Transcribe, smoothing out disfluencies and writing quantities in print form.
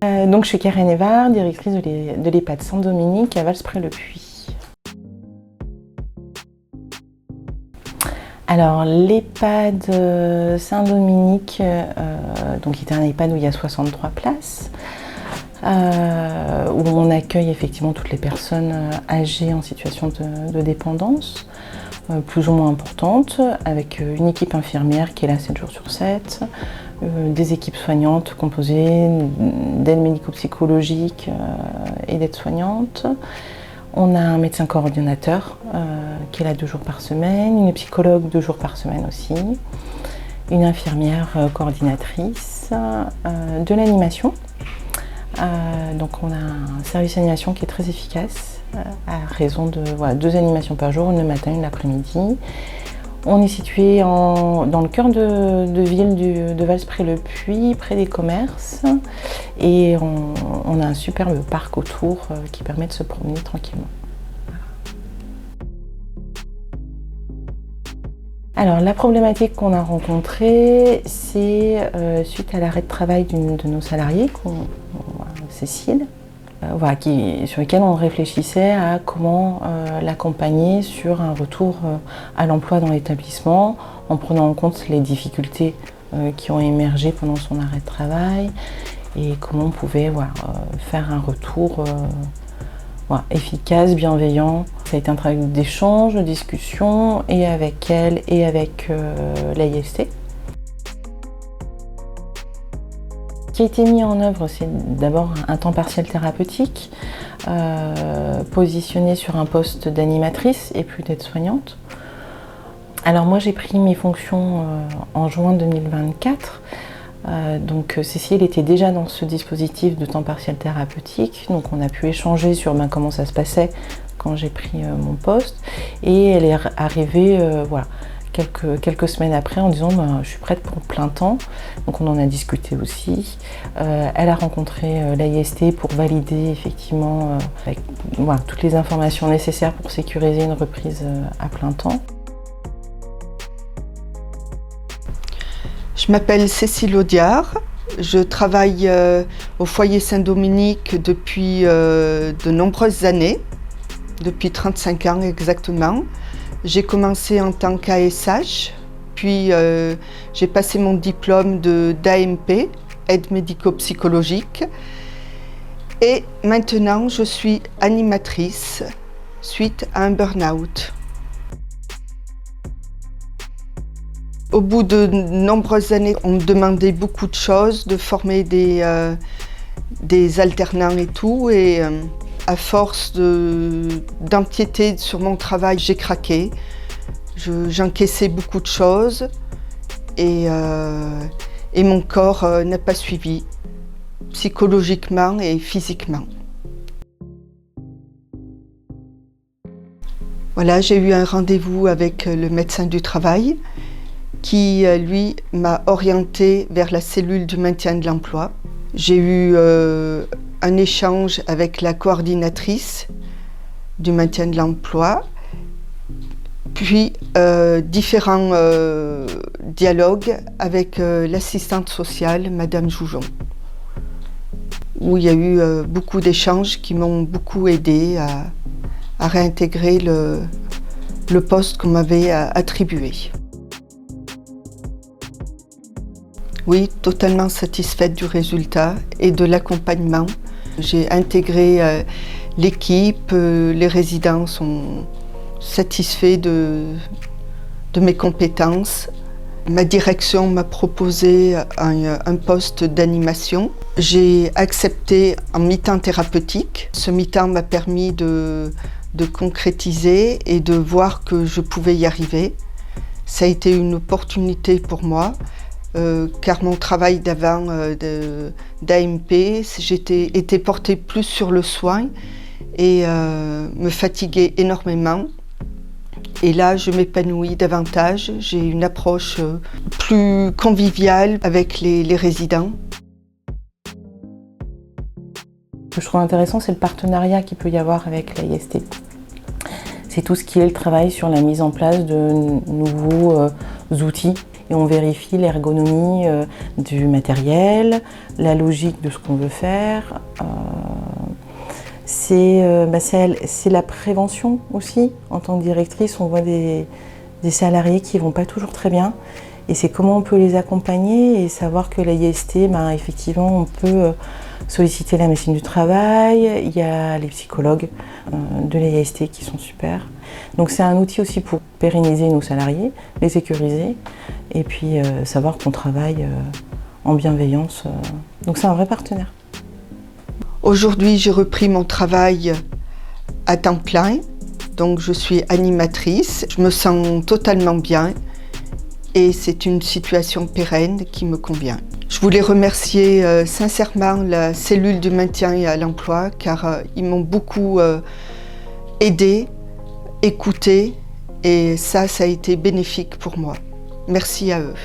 Donc je suis Karen Evard, directrice de l'EHPAD Saint-Dominique à Vals-près-le-Puy. Alors l'EHPAD Saint-Dominique, donc est un EHPAD où il y a 63 places, où on accueille effectivement toutes les personnes âgées en situation de dépendance, plus ou moins importante, avec une équipe infirmière qui est là 7 jours sur 7, des équipes soignantes composées d'aides médico-psychologiques et d'aides-soignantes. On a un médecin coordinateur qui est là 2 jours par semaine, une psychologue 2 jours par semaine aussi, une infirmière coordinatrice, de l'animation. Donc on a un service d'animation qui est très efficace, à raison de 2 animations par jour, une le matin, une l'après-midi. On est situé dans le cœur de ville de Vals-près-le-Puy, près des commerces, et on a un superbe parc autour qui permet de se promener tranquillement. Alors la problématique qu'on a rencontrée, c'est suite à l'arrêt de travail d'une de nos salariés, Cécile, sur lequel on réfléchissait à comment l'accompagner sur un retour à l'emploi dans l'établissement, en prenant en compte les difficultés qui ont émergé pendant son arrêt de travail et comment on pouvait faire un retour efficace, bienveillant. Ça a été un travail d'échange, de discussion, et avec elle et avec l'AIST. Ce qui a été mis en œuvre, c'est d'abord un temps partiel thérapeutique, positionné sur un poste d'animatrice et plus d'aide-soignante. Alors moi j'ai pris mes fonctions en juin 2024, donc Cécile était déjà dans ce dispositif de temps partiel thérapeutique, donc on a pu échanger sur comment ça se passait quand j'ai pris mon poste, et elle est arrivée quelques semaines après en disant je suis prête pour plein temps, donc on en a discuté aussi. Elle a rencontré l'AIST pour valider effectivement avec toutes les informations nécessaires pour sécuriser une reprise à plein temps. Je m'appelle Cécile Audiard, je travaille au foyer Saint-Dominique depuis de nombreuses années, depuis 35 ans exactement. J'ai commencé en tant qu'ASH, puis j'ai passé mon diplôme d'AMP, aide médico-psychologique, et maintenant je suis animatrice suite à un burn-out. Au bout de nombreuses années, on me demandait beaucoup de choses, de former des alternants et tout, et à force d'empiéter sur mon travail, j'ai craqué. J'encaissais beaucoup de choses et mon corps n'a pas suivi, psychologiquement et physiquement. Voilà, j'ai eu un rendez-vous avec le médecin du travail qui, lui, m'a orientée vers la cellule du maintien de l'emploi. J'ai eu un échange avec la coordinatrice du maintien de l'emploi, puis différents dialogues avec l'assistante sociale, Madame Joujon, où il y a eu beaucoup d'échanges qui m'ont beaucoup aidée à réintégrer le poste qu'on m'avait attribué. Oui, totalement satisfaite du résultat et de l'accompagnement. J'ai intégré l'équipe, les résidents sont satisfaits de mes compétences. Ma direction m'a proposé un poste d'animation. J'ai accepté en mi-temps thérapeutique. Ce mi-temps m'a permis de concrétiser et de voir que je pouvais y arriver. Ça a été une opportunité pour moi. Car mon travail d'avant d'AMP, était porté plus sur le soin et me fatiguait énormément. Et là, je m'épanouis davantage, j'ai une approche plus conviviale avec les résidents. Ce que je trouve intéressant, c'est le partenariat qu'il peut y avoir avec l'AIST. C'est tout ce qui est le travail sur la mise en place de nouveaux outils et on vérifie l'ergonomie du matériel, la logique de ce qu'on veut faire. C'est la prévention aussi. En tant que directrice, on voit des salariés qui ne vont pas toujours très bien. Et c'est comment on peut les accompagner et savoir que l'AIST, effectivement, on peut solliciter la médecine du travail. Il y a les psychologues de l'AIST qui sont super. Donc c'est un outil aussi pour pérenniser nos salariés, les sécuriser et puis savoir qu'on travaille en bienveillance. Donc c'est un vrai partenaire. Aujourd'hui, j'ai repris mon travail à temps plein. Donc je suis animatrice. Je me sens totalement bien. Et c'est une situation pérenne qui me convient. Je voulais remercier sincèrement la cellule du maintien et à l'emploi car ils m'ont beaucoup aidé, écouté et ça a été bénéfique pour moi. Merci à eux.